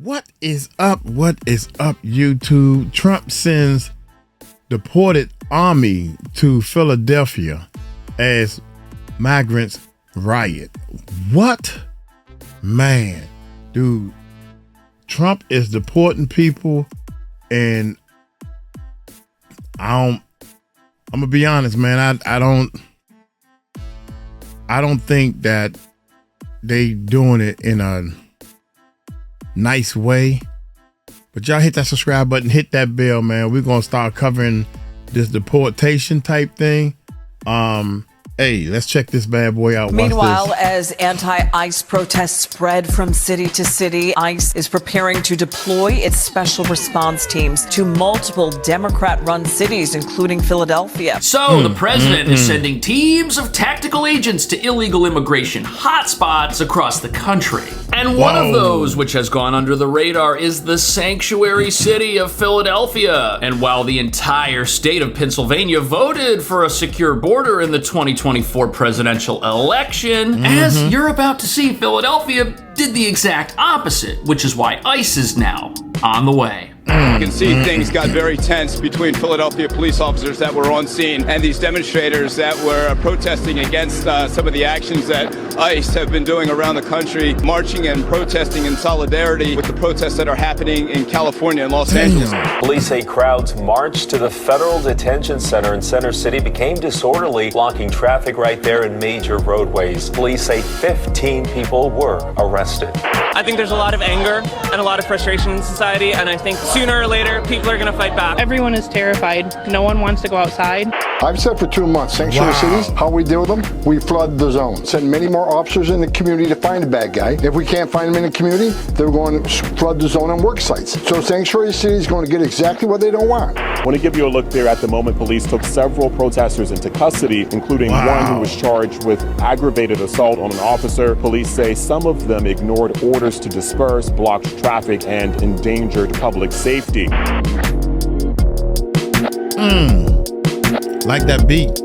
What is up? What is up, YouTube? Trump sends deported army to Philadelphia as migrants riot. What? Man, dude, Trump is deporting people, and I'm gonna be honest, man. I don't think that they doing it in a nice way. But y'all hit that subscribe button, hit that bell, man. We're gonna start covering this deportation type thing. Hey, let's check this bad boy out. Meanwhile, as anti-ICE protests spread from city to city, ICE is preparing to deploy its special response teams to multiple Democrat-run cities, including Philadelphia. So the president is sending teams of tactical agents to illegal immigration hotspots across the country. And one of those, which has gone under the radar, is the sanctuary city of Philadelphia. And while the entire state of Pennsylvania voted for a secure border in the 2024 presidential election, as you're about to see, Philadelphia did the exact opposite, which is why ICE is now on the way. You can see things got very tense between Philadelphia police officers that were on scene and these demonstrators that were protesting against some of the actions that ICE have been doing around the country, marching and protesting in solidarity with the protests that are happening in California and Los Angeles. Police say crowds marched to the federal detention center in Center City became disorderly, blocking traffic right there in major roadways. Police say 15 people were arrested. I think there's a lot of anger and a lot of frustration in society, and I think sooner or later people are going to fight back. Everyone is terrified. No one wants to go outside. I've said for 2 months, sanctuary cities, how we deal with them, we flood the zone. Send many more officers in the community to find the bad guy. If we can't find them in the community, they're going to flood the zone on work sites. So sanctuary city is going to get exactly what they don't want. I want to give you a look there. At the moment, police took several protesters into custody, including one who was charged with aggravated assault on an officer. Police say some of them ignored orders to disperse, blocked traffic, and endangered public safety. Like that beat.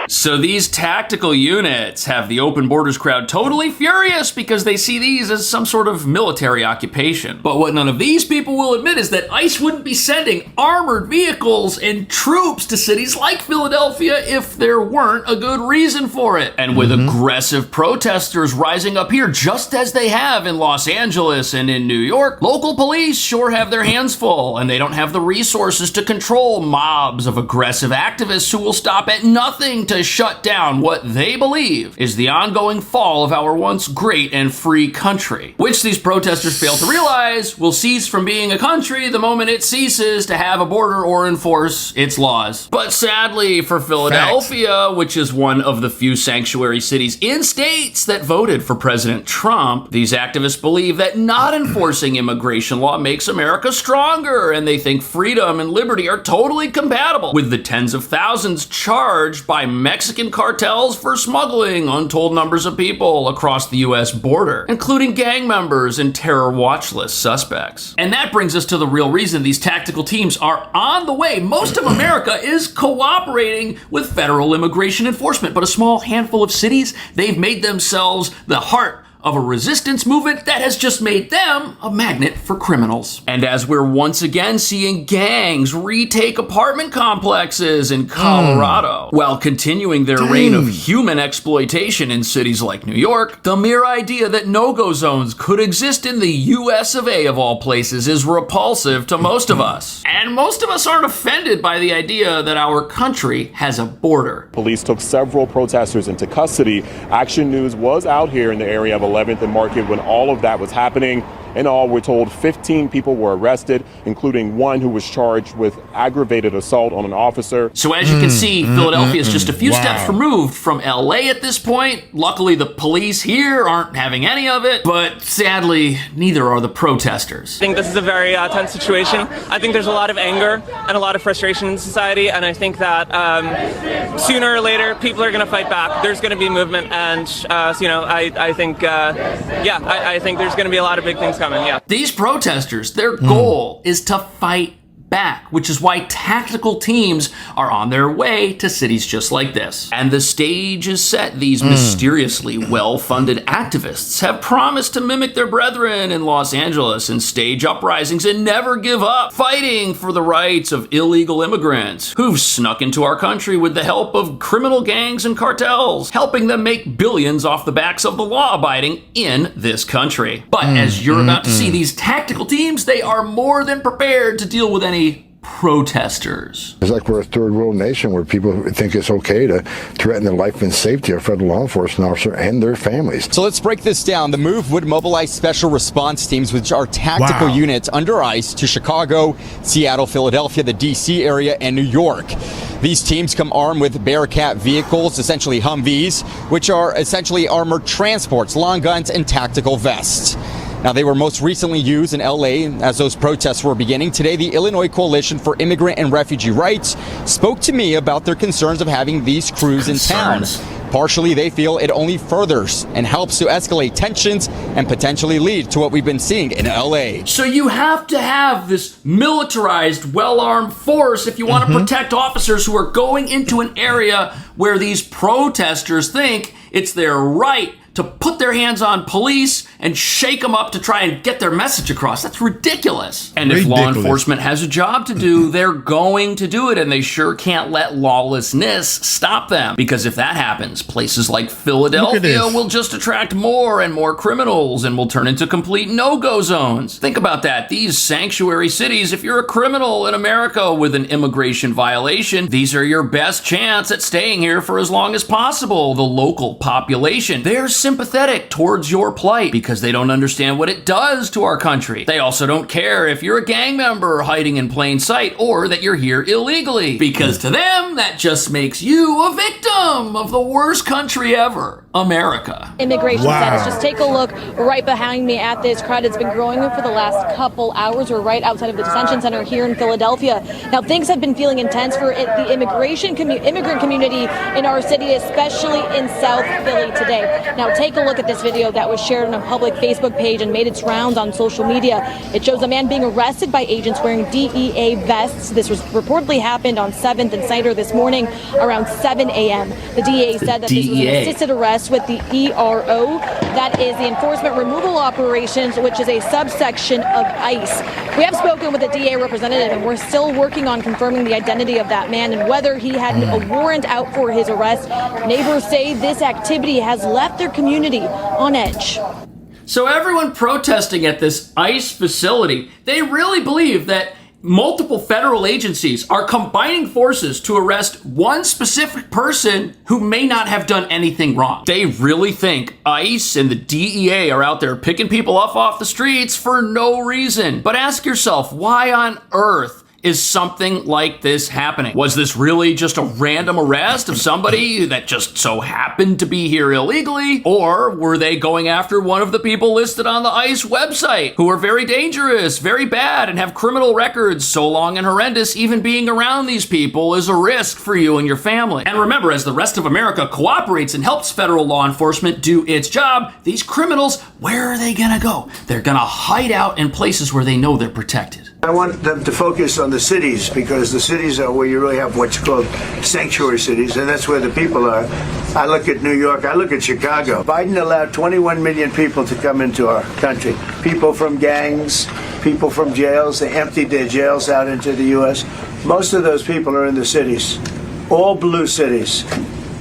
So these tactical units have the open borders crowd totally furious because they see these as some sort of military occupation. But what none of these people will admit is that ICE wouldn't be sending armored vehicles and troops to cities like Philadelphia if there weren't a good reason for it. And with aggressive protesters rising up here, just as they have in Los Angeles and in New York, local police sure have their hands full, and they don't have the resources to control mobs of aggressive activists who will stop at nothing to shut down what they believe is the ongoing fall of our once great and free country, which these protesters fail to realize will cease from being a country the moment it ceases to have a border or enforce its laws. But sadly for Philadelphia, which is one of the few sanctuary cities in states that voted for President Trump, these activists believe that not enforcing immigration law makes America stronger, and they think freedom and liberty are totally compatible with the tens of thousands charged by Mexican cartels for smuggling untold numbers of people across the US border, including gang members and terror watch list suspects. And that brings us to the real reason these tactical teams are on the way. Most of America is cooperating with federal immigration enforcement, but a small handful of cities, they've made themselves the heart of a resistance movement that has just made them a magnet for criminals. And as we're once again seeing gangs retake apartment complexes in Colorado, while continuing their reign of human exploitation in cities like New York, the mere idea that no-go zones could exist in the US of A of all places is repulsive to most of us. And most of us aren't offended by the idea that our country has a border. Police took several protesters into custody. Action News was out here in the area of 11th and Market when all of that was happening. In all, we're told 15 people were arrested, including one who was charged with aggravated assault on an officer. So as you can see, Philadelphia is just a few steps removed from LA at this point. Luckily, the police here aren't having any of it, but sadly, neither are the protesters. I think this is a very tense situation. I think there's a lot of anger and a lot of frustration in society, and I think that sooner or later people are going to fight back. There's going to be movement, and I think there's going to be a lot of big things coming. Yeah. These protesters, their goal is to fight back, which is why tactical teams are on their way to cities just like this. And the stage is set. These mysteriously well-funded activists have promised to mimic their brethren in Los Angeles and stage uprisings and never give up, fighting for the rights of illegal immigrants who've snuck into our country with the help of criminal gangs and cartels, helping them make billions off the backs of the law-abiding in this country. But as you're about to see, these tactical teams, they are more than prepared to deal with any protesters. It's like we're a third world nation where people think it's okay to threaten the life and safety of federal law enforcement officer and their families. So let's break this down. The move would mobilize special response teams, which are tactical units under ICE, to Chicago, Seattle, Philadelphia, the D.C. area, and New York. These teams come armed with Bearcat vehicles, essentially Humvees, which are essentially armored transports, long guns, and tactical vests. Now, they were most recently used in L.A. as those protests were beginning. Today, the Illinois Coalition for Immigrant and Refugee Rights spoke to me about their concerns of having these crews in town. Partially, they feel it only furthers and helps to escalate tensions and potentially lead to what we've been seeing in L.A. So you have to have this militarized, well-armed force if you want to protect officers who are going into an area where these protesters think it's their right to put their hands on police and shake them up to try and get their message across. That's ridiculous. And if law enforcement has a job to do, they're going to do it, and they sure can't let lawlessness stop them. Because if that happens, places like Philadelphia will just attract more and more criminals and will turn into complete no-go zones. Think about that. These sanctuary cities, if you're a criminal in America with an immigration violation, these are your best chance at staying here for as long as possible. The local population, they're sympathetic towards your plight because they don't understand what it does to our country. They also don't care if you're a gang member hiding in plain sight or that you're here illegally, because to them, that just makes you a victim of the worst country ever, America. Immigration status. Just take a look right behind me at this crowd. It's been growing for the last couple hours. We're right outside of the detention center here in Philadelphia. Now, things have been feeling intense for the immigrant community in our city, especially in South Philly today. Now, take a look at this video that was shared on a public Facebook page and made its rounds on social media. It shows a man being arrested by agents wearing DEA vests. This was reportedly happened on 7th and Cider this morning around 7 a.m. The DEA said that this was an assisted arrest with the ERO. That is the Enforcement Removal Operations, which is a subsection of ICE. We have spoken with a DEA representative, and we're still working on confirming the identity of that man and whether he had a warrant out for his arrest. Neighbors say this activity has left their community on edge. So everyone protesting at this ICE facility, they really believe that multiple federal agencies are combining forces to arrest one specific person who may not have done anything wrong. They really think ICE and the DEA are out there picking people up off the streets for no reason. But ask yourself, why on earth is something like this happening? Was this really just a random arrest of somebody that just so happened to be here illegally? Or were they going after one of the people listed on the ICE website who are very dangerous, very bad, and have criminal records so long and horrendous, even being around these people is a risk for you and your family? And remember, as the rest of America cooperates and helps federal law enforcement do its job, these criminals, where are they gonna go? They're gonna hide out in places where they know they're protected. I want them to focus on the cities, because the cities are where you really have what's called sanctuary cities, and that's where the people are. I look at New York, I look at Chicago. Biden allowed 21 million people to come into our country. People from gangs, people from jails. They emptied their jails out into the U.S. Most of those people are in the cities, all blue cities,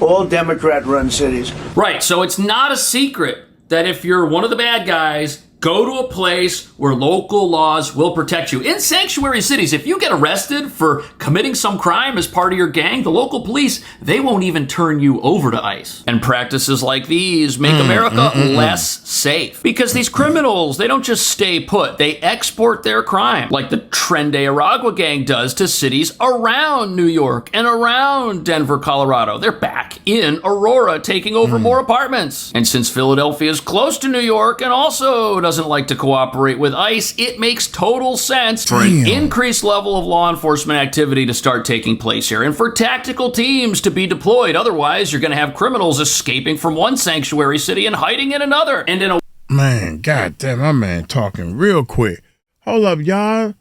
all Democrat-run cities. Right, so it's not a secret that if you're one of the bad guys, go to a place where local laws will protect you. In sanctuary cities, if you get arrested for committing some crime as part of your gang, the local police, they won't even turn you over to ICE. And practices like these make America less safe. Because these criminals, they don't just stay put, they export their crime, like the Tren de Aragua gang does to cities around New York and around Denver, Colorado. They're back in Aurora, taking over more apartments. And since Philadelphia is close to New York and also doesn't like to cooperate with ICE, it makes total sense for an increased level of law enforcement activity to start taking place here and for tactical teams to be deployed. Otherwise, you're going to have criminals escaping from one sanctuary city and hiding in another. And in a man, goddamn, my man talking real quick. Hold up, y'all.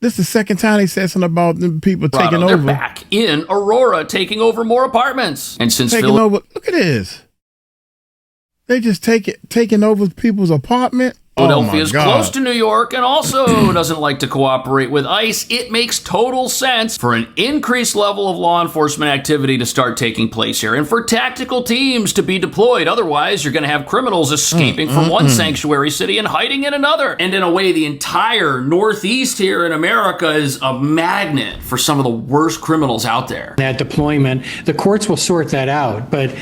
This is the second time they said something about the people taking They're over. back in Aurora, taking over more apartments. And since taking over, look at this. They just taking over people's apartment. Philadelphia is close to New York and also doesn't like to cooperate with ICE. It makes total sense for an increased level of law enforcement activity to start taking place here and for tactical teams to be deployed. Otherwise, you're going to have criminals escaping from one sanctuary city and hiding in another. And in a way, the entire Northeast here in America is a magnet for some of the worst criminals out there. That deployment, the courts will sort that out, but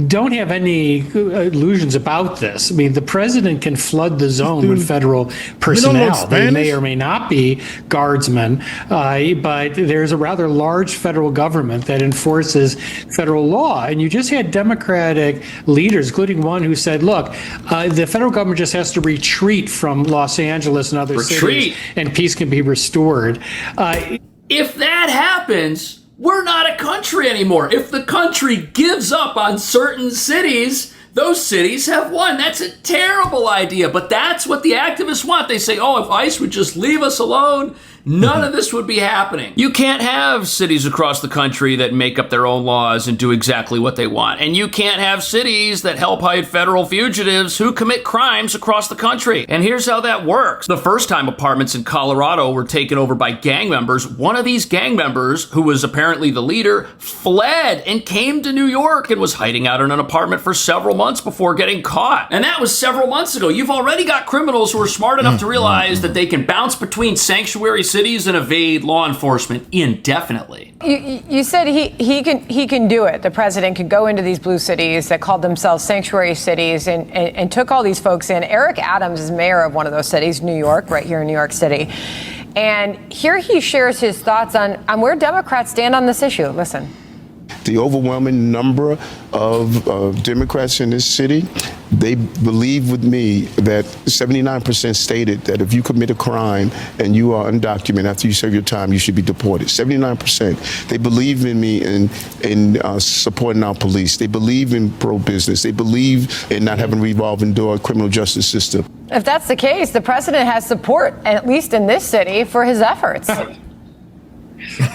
don't have any illusions about this. I mean, the president can flood the zone with federal personnel. They may or may not be guardsmen, but there's a rather large federal government that enforces federal law. And you just had Democratic leaders, including one who said, look, the federal government just has to retreat from Los Angeles and other cities, and peace can be restored. If that happens, we're not a country anymore. If the country gives up on certain cities, those cities have won. That's a terrible idea, but that's what the activists want. They say, oh, if ICE would just leave us alone, none of this would be happening. You can't have cities across the country that make up their own laws and do exactly what they want. And you can't have cities that help hide federal fugitives who commit crimes across the country. And here's how that works. The first time apartments in Colorado were taken over by gang members, one of these gang members, who was apparently the leader, fled and came to New York and was hiding out in an apartment for several months before getting caught. And that was several months ago. You've already got criminals who are smart enough to realize that they can bounce between sanctuary cities and evade law enforcement indefinitely. You said he can do it. The president could go into these blue cities that called themselves sanctuary cities and took all these folks in. Eric Adams is mayor of one of those cities, New York, right here in New York City. And here he shares his thoughts on where Democrats stand on this issue. Listen. The overwhelming number of Democrats in this city, they believe with me that 79% stated that if you commit a crime and you are undocumented after you serve your time, you should be deported. 79%. They believe in me in supporting our police. They believe in pro-business. They believe in not having a revolving door criminal justice system. If that's the case, the president has support, at least in this city, for his efforts.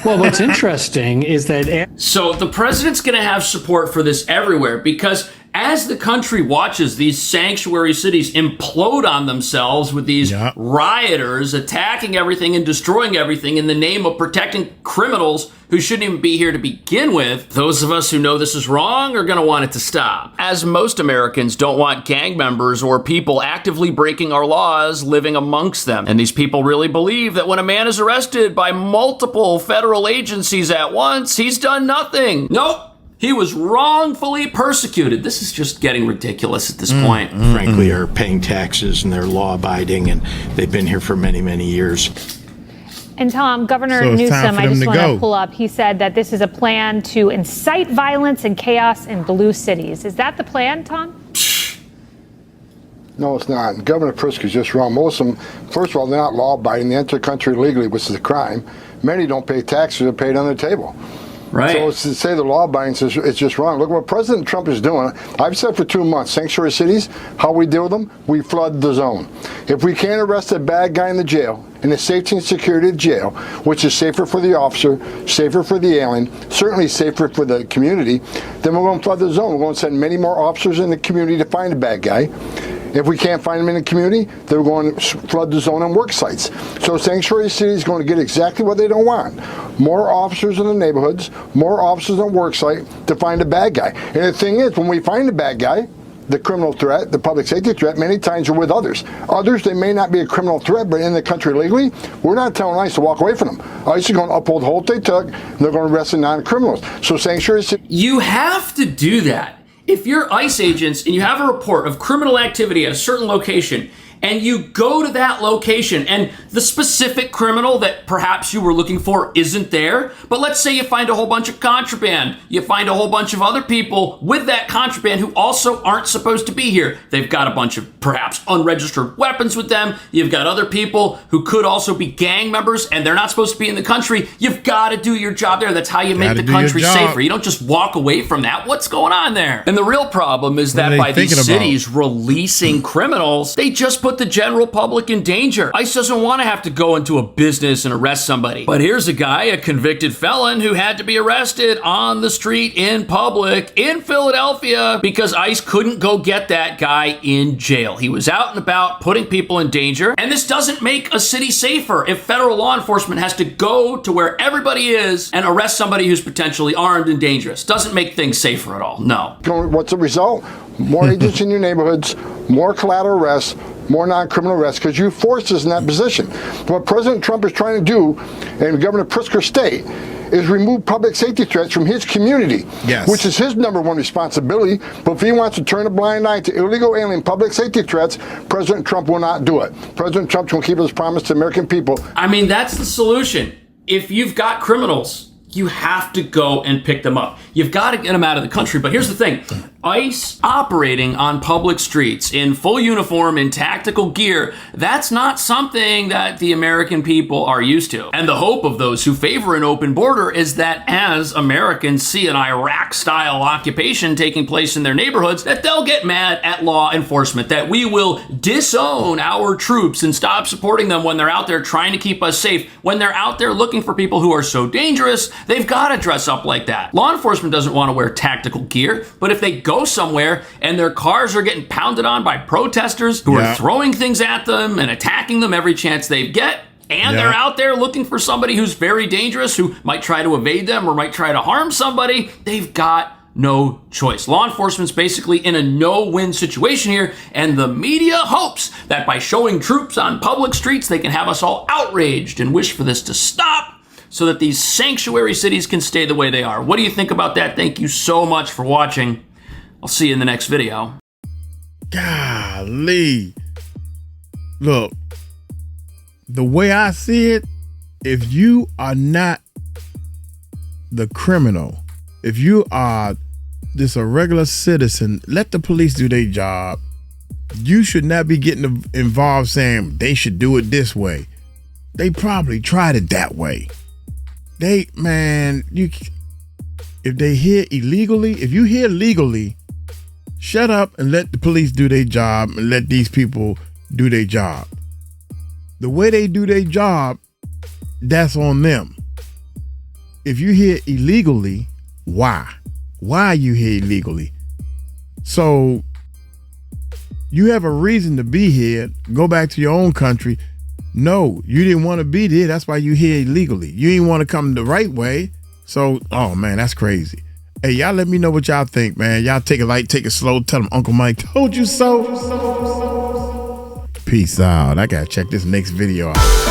Well, what's interesting is that... So the president's going to have support for this everywhere because as the country watches these sanctuary cities implode on themselves with these rioters attacking everything and destroying everything in the name of protecting criminals who shouldn't even be here to begin with, those of us who know this is wrong are going to want it to stop. As most Americans don't want gang members or people actively breaking our laws living amongst them. And these people really believe that when a man is arrested by multiple federal agencies at once, he's done nothing. Nope. He was wrongfully persecuted. This is just getting ridiculous at this point. Frankly, are paying taxes and they're law-abiding, and they've been here for many, many years. And Tom, Governor Newsom, I just want to pull up, he said that this is a plan to incite violence and chaos in blue cities. Is that the plan, Tom? No, it's not. Governor Pritzker is just wrong. Most of them, first of all, they're not law-abiding. They enter the country illegally, which is a crime. Many don't pay taxes. They're paid on the table. Right. So to say the law abiding says it's just wrong. Look what President Trump is doing. I've said for 2 months, sanctuary cities, how we deal with them, we flood the zone. If we can't arrest a bad guy in the jail, in the safety and security of jail, which is safer for the officer, safer for the alien, certainly safer for the community, then we're going to flood the zone. We're going to send many more officers in the community to find a bad guy. If we can't find them in the community, they're going to flood the zone on work sites. So sanctuary city is going to get exactly what they don't want. More officers in the neighborhoods, more officers on work site to find a bad guy. And the thing is, when we find a bad guy, the criminal threat, the public safety threat, many times are with others. Others, they may not be a criminal threat, but in the country legally, we're not telling ICE to walk away from them. ICE is going to uphold the hold they took, and they're going to arrest the non-criminals. So sanctuary city... You have to do that. If you're ICE agents and you have a report of criminal activity at a certain location, and you go to that location and the specific criminal that perhaps you were looking for isn't there, but let's say you find a whole bunch of contraband, you find a whole bunch of other people with that contraband who also aren't supposed to be here. They've got a bunch of perhaps unregistered weapons with them. You've got other people who could also be gang members and they're not supposed to be in the country. You've got to do your job there. That's how you make the country safer. You don't just walk away from that. What's going on there? And the real problem is that by these cities releasing criminals, they just put put the general public in danger. ICE doesn't want to have to go into a business and arrest somebody. But here's a guy, a convicted felon, who had to be arrested on the street in public in Philadelphia because ICE couldn't go get that guy in jail. He was out and about putting people in danger. And this doesn't make a city safer if federal law enforcement has to go to where everybody is and arrest somebody who's potentially armed and dangerous. Doesn't make things safer at all. No. What's the result? More agents in your neighborhoods, more collateral arrests, more non-criminal arrests, because you forced us in that position. What President Trump is trying to do, and Governor Pritzker State, is remove public safety threats from his community, which is his number one responsibility. But if he wants to turn a blind eye to illegal alien public safety threats, President Trump will not do it. President Trump will keep his promise to the American people. I mean, that's the solution. If you've got criminals, you have to go and pick them up. You've got to get them out of the country. But here's the thing. ICE operating on public streets in full uniform, in tactical gear, that's not something that the American people are used to. And the hope of those who favor an open border is that as Americans see an Iraq-style occupation taking place in their neighborhoods, that they'll get mad at law enforcement, that we will disown our troops and stop supporting them when they're out there trying to keep us safe, when they're out there looking for people who are so dangerous. They've got to dress up like that. Law enforcement doesn't want to wear tactical gear, but if they go somewhere and their cars are getting pounded on by protesters who are throwing things at them and attacking them every chance they get, and they're out there looking for somebody who's very dangerous, who might try to evade them or might try to harm somebody, they've got no choice. Law enforcement's basically in a no-win situation here, and the media hopes that by showing troops on public streets, they can have us all outraged and wish for this to stop, so that these sanctuary cities can stay the way they are. What do you think about that? Thank you so much for watching. I'll see you in the next video. Golly. Look, the way I see it, if you are not the criminal, if you are just a regular citizen, let the police do their job. You should not be getting involved saying they should do it this way. They probably tried it that way. If they hear illegally, if you hear legally, shut up and let the police do their job and let these people do their job. The way they do their job, that's on them. If you hear illegally, why? Why are you here illegally? So you have a reason to be here. Go back to your own country. No, you didn't want to be there. That's why you here illegally. You didn't want to come the right way. So, oh man, that's crazy. Hey, y'all let me know what y'all think, man. Y'all take it light, take it slow. Tell them Uncle Mike told you so. Peace out. I gotta check this next video out.